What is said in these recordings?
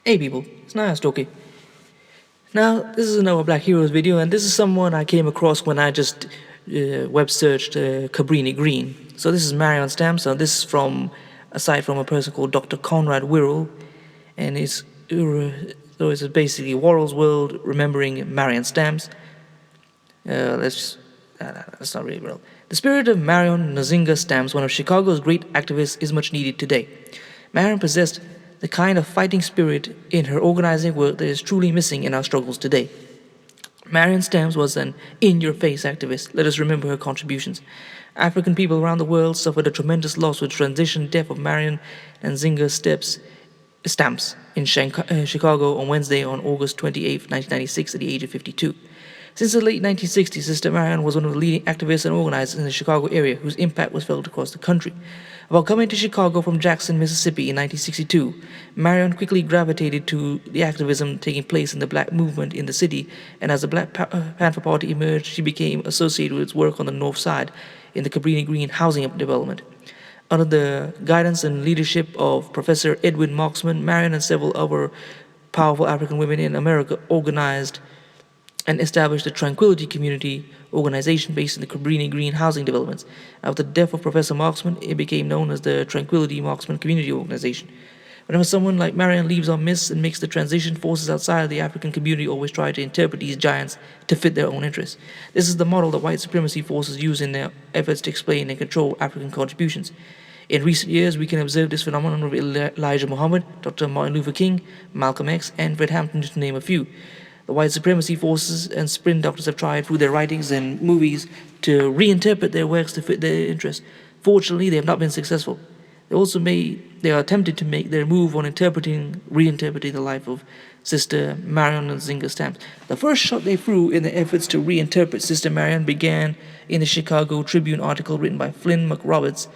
Hey people, it's nice talking. Now, this is another Black Heroes video, and this is someone I came across when I just web searched Cabrini Green. So this is Marion stamps. So this is from a site from a person called Dr. Conrad Wirral, and it's basically Worrell's World remembering Marion stamps. That's not really real. The spirit of Marion Nzinga stamps, one of Chicago's great activists, is much needed today. Marion possessed the kind of fighting spirit in her organizing work that is truly missing in our struggles today. Marion Stamps was an in-your-face activist. Let us remember her contributions. African people around the world suffered a tremendous loss with the transition death of Marion Nzinga Stamps in Chicago on Wednesday on August 28, 1996 at the age of 52. Since the late 1960s, Sister Marion was one of the leading activists and organizers in the Chicago area whose impact was felt across the country. While coming to Chicago from Jackson, Mississippi in 1962, Marion quickly gravitated to the activism taking place in the black movement in the city, and as the Black Panther Party emerged, she became associated with its work on the North Side in the Cabrini Green housing development. Under the guidance and leadership of Professor Edwin Marksman, Marion and several other powerful African women in America organized and established the Tranquility Community organization based in the Cabrini Green housing developments. After the death of Professor Marksman, it became known as the Tranquility Marksman Community Organization. Whenever someone like Marion leaves on myths and makes the transition, forces outside of the African community always try to interpret these giants to fit their own interests. This is the model that white supremacy forces use in their efforts to explain and control African contributions. In recent years, we can observe this phenomenon with Elijah Muhammad, Dr. Martin Luther King, Malcolm X, and Fred Hampton, to name a few. The white supremacy forces and spin doctors have tried through their writings and movies to reinterpret their works to fit their interests. Fortunately, they have not been successful. They are attempted to make their move on reinterpreting the life of Sister Marion Nzinga Stamps. The first shot they threw in their efforts to reinterpret Sister Marion began in the Chicago Tribune article written by Flynn McRoberts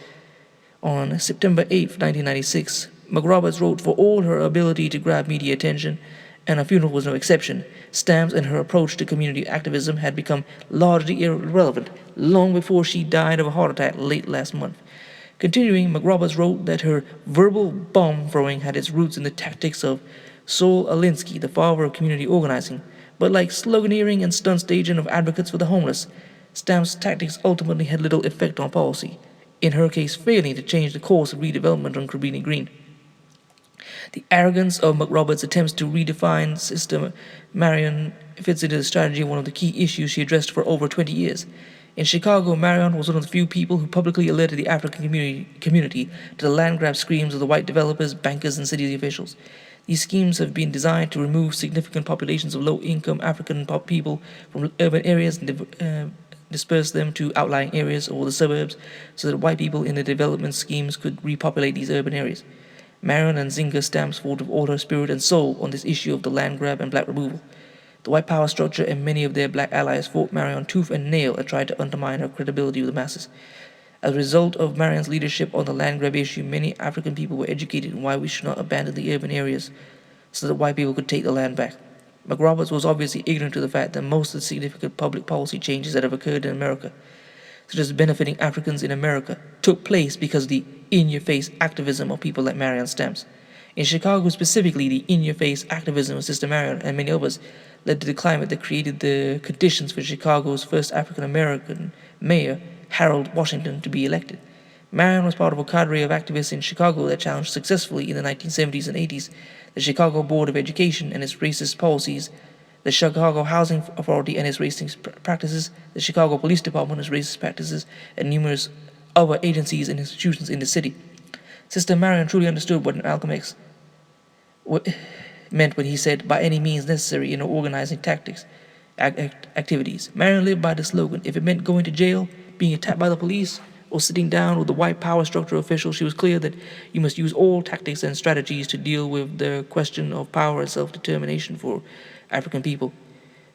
on September 8, 1996. McRoberts wrote, "For all her ability to grab media attention, and her funeral was no exception, Stamps and her approach to community activism had become largely irrelevant long before she died of a heart attack late last month." Continuing, McRoberts wrote that her verbal bomb throwing had its roots in the tactics of Saul Alinsky, the father of community organizing. But like sloganeering and stunt staging of advocates for the homeless, Stamps' tactics ultimately had little effect on policy, in her case failing to change the course of redevelopment on Cabrini Green. The arrogance of McRoberts' attempts to redefine Sister Marion fits into the strategy of one of the key issues she addressed for over 20 years. In Chicago, Marion was one of the few people who publicly alerted the African community to the land grab screams of the white developers, bankers, and city officials. These schemes have been designed to remove significant populations of low-income African people from urban areas and disperse them to outlying areas or the suburbs so that white people in the development schemes could repopulate these urban areas. Marion Nzinga Stamps fought with all her spirit and soul on this issue of the land grab and black removal. The white power structure and many of their black allies fought Marion tooth and nail and tried to undermine her credibility with the masses. As a result of Marion's leadership on the land grab issue, many African people were educated on why we should not abandon the urban areas so that white people could take the land back. McRoberts was obviously ignorant to the fact that most of the significant public policy changes that have occurred in America, such as benefiting Africans in America, took place because of the in-your-face activism of people like Marion Stamps. In Chicago specifically, the in-your-face activism of Sister Marion and many others led to the climate that created the conditions for Chicago's first African-American mayor, Harold Washington, to be elected. Marion was part of a cadre of activists in Chicago that challenged successfully in the 1970s and 80s the Chicago Board of Education and its racist policies, the Chicago Housing Authority and its racist practices, the Chicago Police Department and its racist practices, and numerous other agencies and institutions in the city. Sister Marion truly understood what Malcolm X meant when he said, "by any means necessary in organizing activities." Marion lived by the slogan, if it meant going to jail, being attacked by the police, or sitting down with the white power structure officials, she was clear that you must use all tactics and strategies to deal with the question of power and self-determination for African people.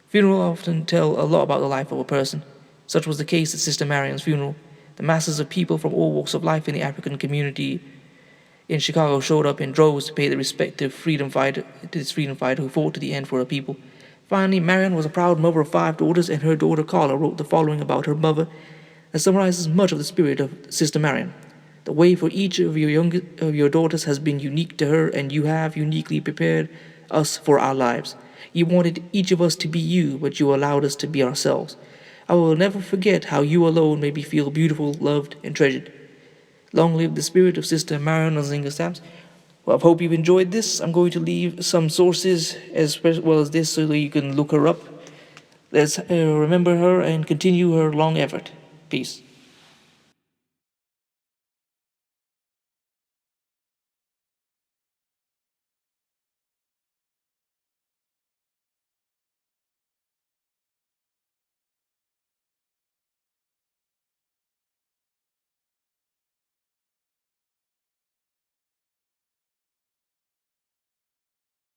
Funerals often tell a lot about the life of a person. Such was the case at Sister Marion's funeral. The masses of people from all walks of life in the African community in Chicago showed up in droves to pay their respect to this freedom fighter who fought to the end for her people. Finally, Marion was a proud mother of 5 daughters, and her daughter Carla wrote the following about her mother that summarizes much of the spirit of Sister Marion. The way for each of your daughters has been unique to her, and you have uniquely prepared us for our lives. You wanted each of us to be you, but you allowed us to be ourselves. I will never forget how you alone made me feel beautiful, loved, and treasured. Long live the spirit of Sister Marion Nzinga Stamps. Well, I hope you've enjoyed this. I'm going to leave some sources as well as this so that you can look her up. Let's remember her and continue her long effort. Peace.